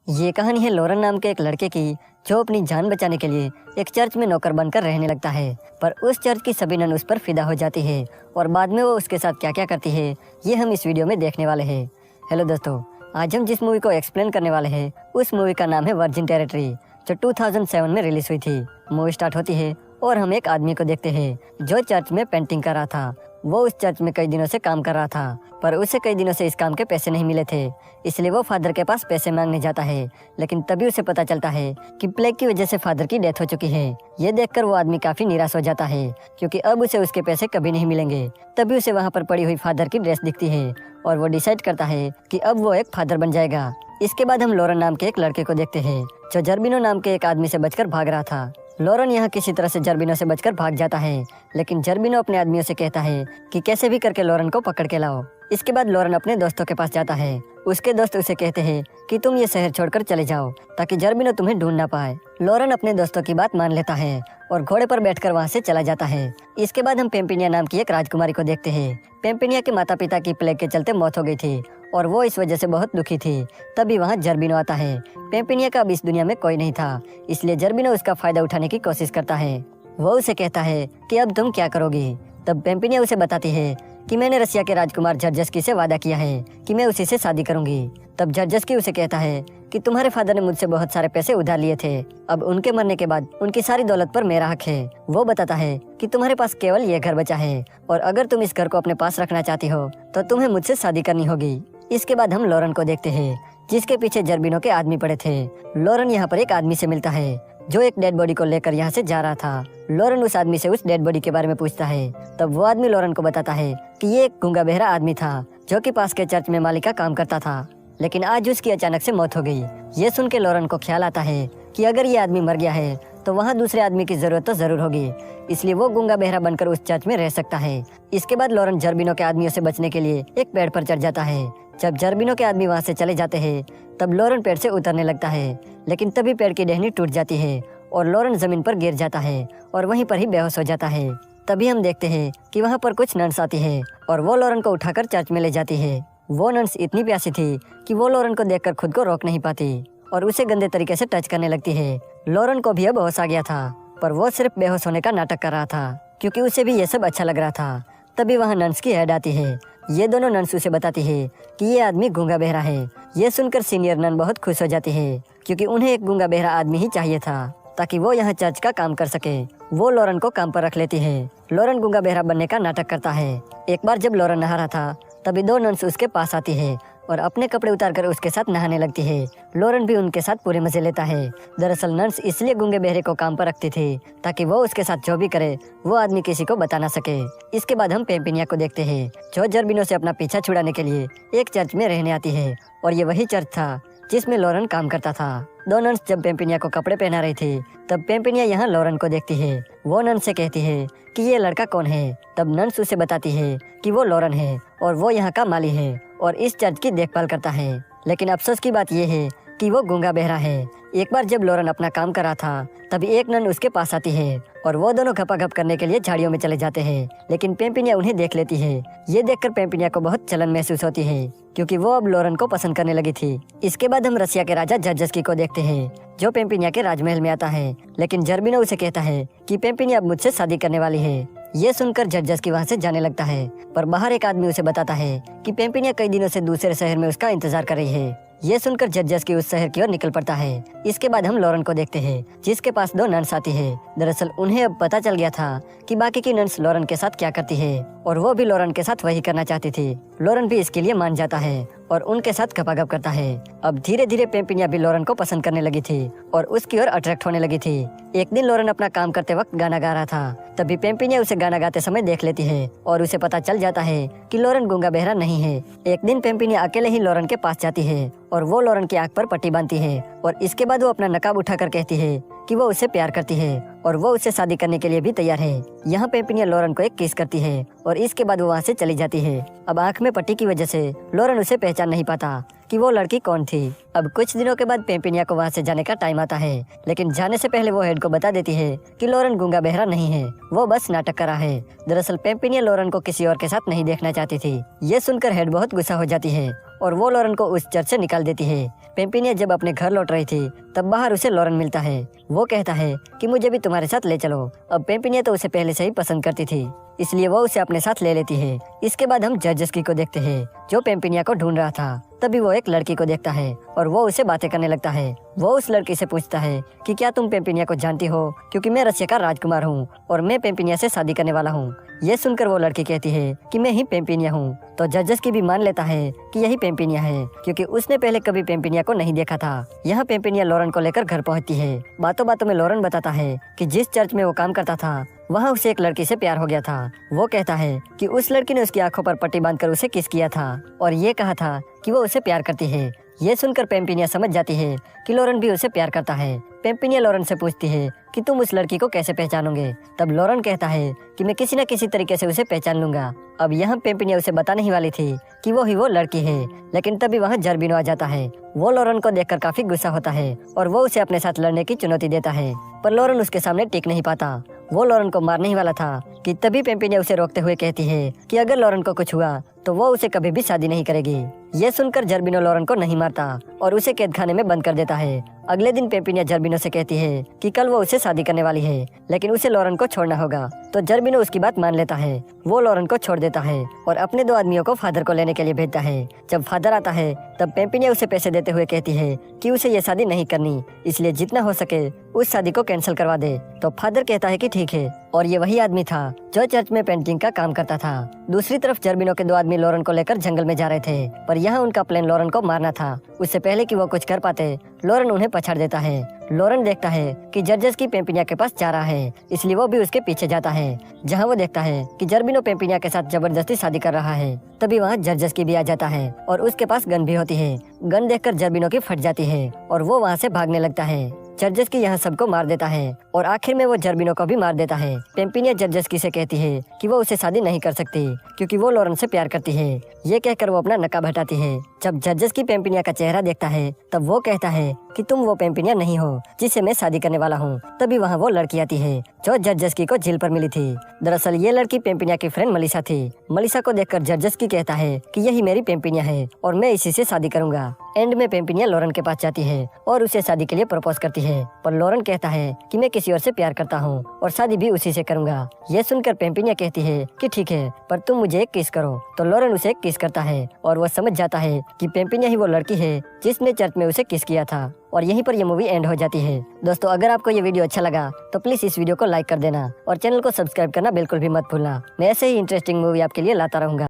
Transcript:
ये कहानी है लोरन नाम के एक लड़के की, जो अपनी जान बचाने के लिए एक चर्च में नौकर बनकर रहने लगता है। पर उस चर्च की सभी नन उस पर फिदा हो जाती है और बाद में वो उसके साथ क्या क्या करती है, ये हम इस वीडियो में देखने वाले हैं। हेलो दोस्तों, आज हम जिस मूवी को एक्सप्लेन करने वाले हैं उस मूवी का नाम है वर्जिन टेरिटरी, जो 2007 में रिलीज हुई थी। मूवी स्टार्ट होती है और हम एक आदमी को देखते हैं जो चर्च में पेंटिंग कर रहा था। वो उस चर्च में कई दिनों से काम कर रहा था, पर उसे कई दिनों से इस काम के पैसे नहीं मिले थे, इसलिए वो फादर के पास पैसे मांगने जाता है। लेकिन तभी उसे पता चलता है कि प्लेग की वजह से फादर की डेथ हो चुकी है। ये देखकर वो आदमी काफी निराश हो जाता है, क्योंकि अब उसे उसके पैसे कभी नहीं मिलेंगे। तभी उसे वहाँ पर पड़ी हुई फादर की ड्रेस दिखती है और वो डिसाइड करता है कि अब वो एक फादर बन जाएगा। इसके बाद हम लोरन नाम के एक लड़के को देखते हैं, जो जर्बिनो नाम के एक आदमी से बचकर भाग रहा था। लोरन यहाँ किसी तरह से जर्बिनो से बचकर भाग जाता है, लेकिन जर्बिनो अपने आदमियों से कहता है कि कैसे भी करके लोरन को पकड़ के लाओ। इसके बाद लोरन अपने दोस्तों के पास जाता है। उसके दोस्त उसे कहते हैं कि तुम ये शहर छोड़कर चले जाओ, ताकि जर्बिनो तुम्हें ढूंढ ना पाए। लोरन अपने दोस्तों की बात मान लेता है और घोड़े पर बैठकर वहाँ से चला जाता है। इसके बाद हम पेम्पिनिया नाम की एक राजकुमारी को देखते हैं। पेम्पिनिया के माता पिता की प्लेग के चलते मौत हो गई थी और वो इस वजह से बहुत दुखी थी। तभी वहाँ जर्बिनो आता है। पेम्पिनिया का अब इस दुनिया में कोई नहीं था, इसलिए जर्बिनो उसका फायदा उठाने की कोशिश करता है। वो उसे कहता है कि अब तुम क्या करोगी। तब पेम्पिनिया उसे बताती है कि मैंने रसिया के राजकुमार जर्जस्की से वादा किया है कि मैं उसी से शादी करूंगी। तब जर्जस्की उसे कहता है कि तुम्हारे फादर ने मुझसे बहुत सारे पैसे उधार लिए थे, अब उनके मरने के बाद उनकी सारी दौलत पर मेरा हक है। वो बताता है कि तुम्हारे पास केवल ये घर बचा है और अगर तुम इस घर को अपने पास रखना चाहती हो तो तुम्हें मुझसे शादी करनी होगी। इसके बाद हम लोरन को देखते हैं, जिसके पीछे जर्बिनो के आदमी पड़े थे। लोरन यहाँ पर एक आदमी से मिलता है जो एक डेड बॉडी को लेकर यहाँ से जा रहा था। लोरन उस आदमी से उस डेड बॉडी के बारे में पूछता है। तब वो आदमी लोरन को बताता है कि ये एक गूंगा बहरा आदमी था, जो कि पास के चर्च में माली का काम करता था, लेकिन आज उसकी अचानक से मौत हो गई। ये सुन के लोरन को ख्याल आता है कि अगर ये आदमी मर गया है तो वहाँ दूसरे आदमी की जरूरत तो जरूर होगी, इसलिए वो गूंगा बहरा बनकर उस चर्च में रह सकता है। इसके बाद लोरन जर्बिनो के आदमियों से बचने के लिए एक पेड़ पर चढ़ जाता है। जब जर्बिनो के आदमी वहाँ से चले जाते हैं तब लोरन पेड़ से उतरने लगता है, लेकिन तभी पेड़ की टहनी टूट जाती है और लोरन जमीन पर गिर जाता है और वहीं पर ही बेहोश हो जाता है। तभी हम देखते हैं कि वहाँ पर कुछ नन्स आती है और वो लोरन को उठाकर चर्च में ले जाती है। वो नन्स इतनी प्यासी थी कि वो लोरन को देखकर खुद को रोक नहीं पाती और उसे गंदे तरीके से टच करने लगती है। लोरन को भी अब होश आ गया था, पर वो सिर्फ बेहोश होने का नाटक कर रहा था, क्योंकि उसे भी ये सब अच्छा लग रहा था। तभी वहाँ नन्स की हेड आती है। ये दोनों नन्स उसे बताती है कि ये आदमी गूंगा बहरा है। ये सुनकर सीनियर नन बहुत खुश हो जाती है, क्योंकि उन्हें एक गूंगा बहरा आदमी ही चाहिए था, ताकि वो यहाँ चर्च का काम कर सके। वो लोरन को काम पर रख लेती है। लोरन गूंगा बहरा बनने का नाटक करता है। एक बार जब लोरन नहा रहा था तभी दो नन्स उसके पास आती है और अपने कपड़े उतारकर उसके साथ नहाने लगती है। लोरन भी उनके साथ पूरे मजे लेता है। दरअसल नन्स इसलिए गूंगे बहरे को काम पर रखती थी ताकि वो उसके साथ जो भी करे वो आदमी किसी को बता ना सके। इसके बाद हम पेम्पिनिया को देखते हैं, जो जर्बिनो से अपना पीछा छुड़ाने के लिए एक चर्च में रहने आती है, और ये वही चर्च था जिसमें लोरन काम करता था। दो नन्स जब पेम्पिनिया को कपड़े पहना रही थी तब पेम्पिनिया यहाँ लोरन को देखती है। वो नन्स से कहती है कि ये लड़का कौन है। तब नन्स उसे बताती है कि वो लोरन है और वो यहाँ का माली है और इस चर्च की देखभाल करता है। लेकिन अफसोस की बात यह है कि वो गूंगा बहरा है। एक बार जब लोरन अपना काम कर रहा था तभी एक नन उसके पास आती है और वो दोनों घपाघप करने के लिए झाड़ियों में चले जाते हैं, लेकिन पेम्पिनिया उन्हें देख लेती है। ये देखकर पेम्पिनिया को बहुत जलन महसूस होती है, क्योंकि वो अब लोरन को पसंद करने लगी थी। इसके बाद हम रसिया के राजा जर्जस्की को देखते हैं, जो पेम्पिनिया के राजमहल में आता है, लेकिन जर्बिनो उसे कहता है कि पेम्पिनिया अब मुझसे शादी करने वाली है। ये सुनकर जर्जस्की वहाँ से जाने लगता है, पर बाहर एक आदमी उसे बताता है कि पेम्पिनिया कई दिनों से दूसरे शहर में उसका इंतजार कर रही है। ये सुनकर जर्जस्की उस शहर की ओर निकल पड़ता है। इसके बाद हम लोरन को देखते हैं, जिसके पास दो नन्स आती है। दरअसल उन्हें अब पता चल गया था कि बाकी की नन्स लोरन के साथ क्या करती है और वो भी लोरन के साथ वही करना चाहती थी। लोरन भी इसके लिए मान जाता है और उनके साथ घपाघप करता है। अब धीरे धीरे पेम्पिनिया भी लोरन को पसंद करने लगी थी और उसकी ओर अट्रैक्ट होने लगी थी। एक दिन लोरन अपना काम करते वक्त गाना गा रहा था, तभी पेम्पिनिया उसे गाना गाते समय देख लेती है और उसे पता चल जाता है कि लोरन गूंगा बहरा नहीं है। एक दिन पेम्पिनिया अकेले ही लोरन के पास जाती है और वो लोरन की आंख पर पट्टी बांधती है और इसके बाद वो अपना नकाब उठाकर कहती है कि वो उसे प्यार करती है और वो उससे शादी करने के लिए भी तैयार है। यहाँ पेम्पिनिया लोरन को एक किस करती है और इसके बाद वो वहाँ से चली जाती है। अब आंख में पट्टी की वजह से लोरन उसे पहचान नहीं पाता कि वो लड़की कौन थी। अब कुछ दिनों के बाद पेम्पिनिया को वहाँ से जाने का टाइम आता है, लेकिन जाने से पहले वो हेड को बता देती है कि लोरन गूंगा बहरा नहीं है, वो बस नाटक कर रहा है। दरअसल पेम्पिनिया लोरन को किसी और के साथ नहीं देखना चाहती थी। ये सुनकर हेड बहुत गुस्सा हो जाती है और वो लोरन को उस चर्च से निकाल देती है। पेम्पिनिया जब अपने घर लौट रही थी तब बाहर उसे लॉरेन मिलता है। वो कहता है कि मुझे भी तुम्हारे साथ ले चलो। अब पेम्पिनिया तो उसे पहले से ही पसंद करती थी, इसलिए वो उसे अपने साथ ले लेती है। इसके बाद हम जर्जस्की को देखते हैं जो पेम्पिनिया को ढूंढ रहा था। तभी वो एक लड़की को देखता है और वो उसे बातें करने लगता है। वो उस लड़की से पूछता है कि क्या तुम पेम्पिनिया को जानती हो, क्योंकि मैं रसिया का राजकुमार हूँ और मैं पेम्पिनिया से शादी करने वाला हूँ। ये सुनकर वो लड़की कहती है कि मैं ही पेम्पिनिया हूँ। तो जर्जस्की भी मान लेता है कि यही पेम्पिनिया है, क्योंकि उसने पहले कभी पेम्पिनिया को नहीं देखा था। यहाँ पेम्पिनिया लॉरेन को लेकर घर पहुँचती है। बातों बातों में लॉरेन बताता है कि जिस चर्च में वो काम करता था वहाँ उसे एक लड़की से प्यार हो गया था। वो कहता है कि उस लड़की ने उसकी आंखों पर पट्टी बांधकर उसे किस किया था और ये कहा था कि वो उसे प्यार करती है। ये सुनकर पेम्पिनिया समझ जाती है कि लॉरेन भी उसे प्यार करता है। पेम्पिनिया लॉरेन से पूछती है कि तुम उस लड़की को कैसे पहचानोगे। तब लॉरेन कहता है कि मैं किसी न किसी तरीके से उसे पहचान लूंगा। अब यहाँ पेम्पिनिया उसे बताने ही वाली थी कि वो ही वो लड़की है, लेकिन तभी वहाँ जर्बिनो आ जाता है। वो लॉरेन को देखकर काफी गुस्सा होता है और वो उसे अपने साथ लड़ने की चुनौती देता है, पर लॉरेन उसके सामने टिक नहीं पाता। वो लॉरेन को मारने ही वाला था कि तभी पेम्पिनिया उसे रोकते हुए कहती है कि अगर लॉरेन को कुछ हुआ तो वो उसे कभी भी शादी नहीं करेगी। ये सुनकर जर्बिनो लॉरेन को नहीं मारता और उसे कैद खाने में बंद कर देता है। अगले दिन पेम्पिनिया जर्बिनो से कहती है कि कल वो उसे शादी करने वाली है, लेकिन उसे लॉरेन को छोड़ना होगा। तो जर्बिनो उसकी बात मान लेता है। वो लॉरेन को छोड़ देता है और अपने 2 आदमियों को फादर को लेने के लिए भेजता है। जब फादर आता है तब पेम्पिनिया उसे पैसे देते हुए कहती है कि उसे ये शादी नहीं करनी, इसलिए जितना हो सके उस शादी को कैंसिल करवा दे। तो फादर कहता है कि ठीक है, और ये वही आदमी था जो चर्च में पेंटिंग का काम करता था। दूसरी तरफ जर्बिनो के 2 आदमी लॉरेन को लेकर जंगल में जा रहे थे, पर यहाँ उनका प्लान लॉरेन को मारना था। उससे पहले कि वो कुछ कर पाते लॉरेन उन्हें पछाड़ देता है। लॉरेन देखता है कि जर्जस्की पेम्पिनिया के पास जा रहा है, इसलिए वो भी उसके पीछे जाता है। जहाँ वो देखता है कि जर्बिनो पेम्पिनिया के साथ जबरदस्ती शादी कर रहा है। तभी वहाँ जर्जस्की भी आ जाता है और उसके पास गन भी होती है। गन देखकर जर्बिनो की फट जाती है और वो वहाँ से भागने लगता है। जर्जस्की यहाँ सबको मार देता है और आखिर में वो जर्बिनो को भी मार देता है। पेम्पिनिया जर्जस्की से कहती है कि वो उसे शादी नहीं कर सकती क्योंकि वो लॉरेन से प्यार करती है। ये कहकर वो अपना नकाब हटाती है। जब जर्जस्की पेम्पिनिया का चेहरा देखता है तब वो कहता है कि तुम वो पेम्पिनिया नहीं हो जिससे मैं शादी करने वाला हूँ। तभी वहाँ वो लड़की आती है जो जर्जस्की को झील पर मिली थी। दरअसल ये लड़की पेम्पिनिया की फ्रेंड मलिसा थी। मलिसा को देखकर जर्जस्की कहता है कि यही मेरी पेम्पिनिया है और मैं इसी से शादी करूंगा। एंड में पेम्पिनिया लॉरेन के पास जाती है और उसे शादी के लिए प्रपोज करती है, पर लॉरेन कहता है कि मैं किसी और से प्यार करता हूँ और शादी भी उसी से करूंगा। ये सुनकर पेम्पिनिया कहती है कि ठीक है, पर तुम मुझे एक किस करो। तो लॉरेन उसे एक किस करता है और वो समझ जाता है कि पेम्पिनिया ही वो लड़की है जिसने चर्च में उसे किस किया था। और यहीं पर यह मूवी एंड हो जाती है। दोस्तों, अगर आपको ये वीडियो अच्छा लगा तो प्लीज इस वीडियो को लाइक कर देना और चैनल को सब्सक्राइब करना बिल्कुल भी मत भूलना। मैं ऐसे ही इंटरेस्टिंग मूवी आपके लिए लाता रहूंगा।